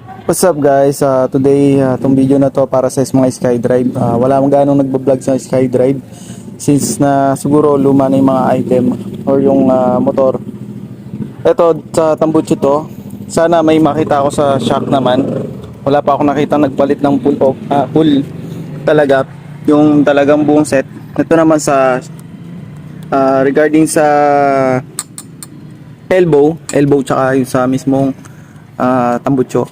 What's up guys? Today, itong video na to para sa mga SkyDrive. Wala mong ganong nagbablog sa SkyDrive since na siguro luma na yung mga item or yung motor. Ito sa tambucho to. Sana may makita ako sa shop naman. Wala pa ako nakita nagpalit ng full talaga yung talagang buong set. Ito naman sa regarding sa elbow tsaka yung sa mismong tambucho.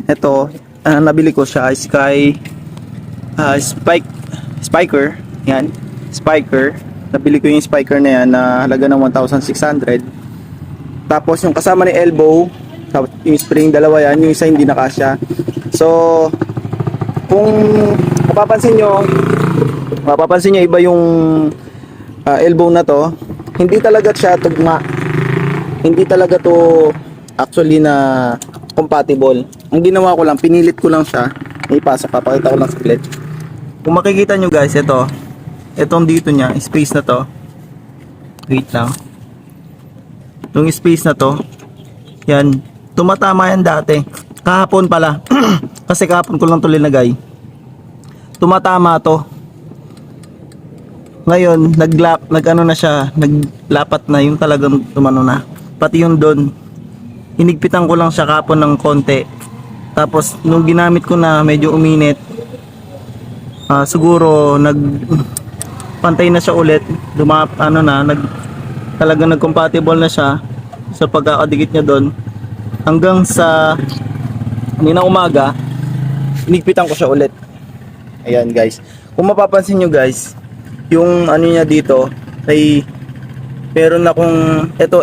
Ito, nabili ko siya spiker. Yan, spiker. Nabili ko yung spiker na yan na halaga ng 1,600. Tapos yung kasama ni elbow, tapos yung spring dalawa yan, yung isa hindi nakasya. So, kung mapapansin nyo iba yung elbow na to, hindi talaga siya tugma. Hindi talaga to actually na compatible. Ang ginawa ko lang, pinilit ko lang siya. Ipasa, papakita ko lang saglit. Kung makikita nyo guys, itong dito niya, space na to. Wait lang. Itong space na to, yan, tumatama yan dati. Kahapon pala. Kasi kahapon ko lang to linagay. Tumatama to. Ngayon, nagano na siya, naglapat na yung talagang tumano na. Pati yung doon, inigpitan ko lang siya kapon ng konti. Tapos nung ginamit ko na medyo uminit, siguro pantay na siya ulit. Talagang nag-compatible na siya sa pagkakadikit niya doon. Hanggang sa kanina umaga, inigpitan ko siya ulit. Ayan guys. Kung mapapansin nyo guys, yung ano niya dito ay meron akong ito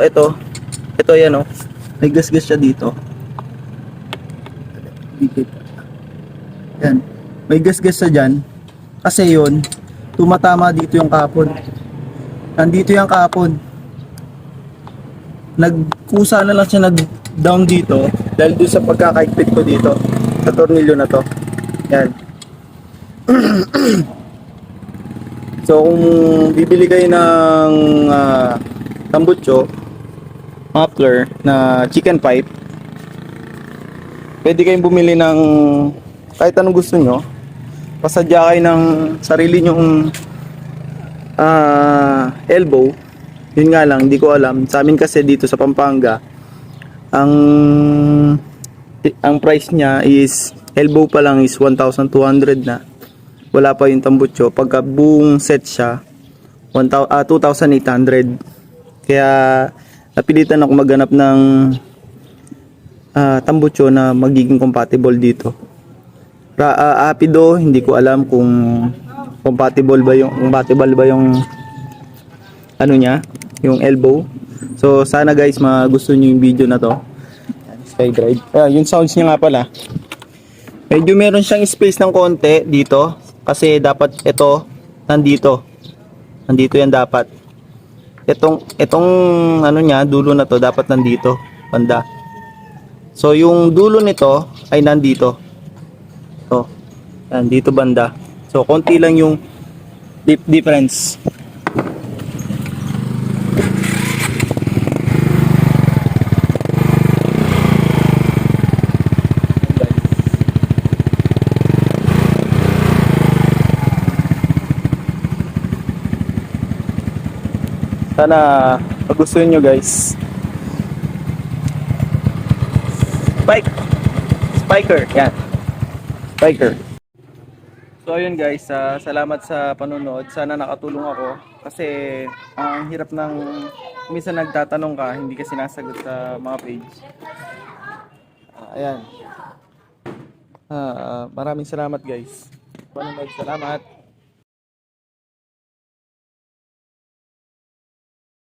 yan oh. May gasgas siya dito. Yan. May gasgas siya dyan. Kasi yun, tumatama dito yung kapon. Nandito yung kapon. Nagkusa na lang siya nag-down dito dahil doon sa pagkakaigpit ko dito sa tornilyo na to. Yan. So kung bibili kayo ng tambucho, muffler na chicken pipe, pwede kayong bumili ng kahit anong gusto nyo. Pasadya kayo ng sarili nyong elbow. Yun nga lang, hindi ko alam. Sa amin kasi dito sa Pampanga, ang price niya is elbow pa lang is 1,200 na. Wala pa yung tambucho. Pagka buong set siya, 2,800. Kaya napilitan ako maghanap ng tambucho na magiging compatible dito. Apido, hindi ko alam kung compatible ba yung ano niya, yung elbow. So sana guys magusto niyo yung video na to. SkyDrive. Yung sounds niya nga pala. Medyo meron siyang space ng konti dito kasi dapat ito nandito. Nandito yan dapat. Itong ano niya, dulo na to dapat nandito, banda. So yung dulo nito ay nandito. So, nandito banda. So konti lang yung difference. Sana magustuhan nyo guys. Spiker, yan. Spiker. So ayun guys, salamat sa panonood. Sana nakatulong ako kasi ang hirap ng minsan nagtatanong ka, hindi ka sinasagot sa mga page. Ayan. Maraming salamat guys. Panonood, salamat.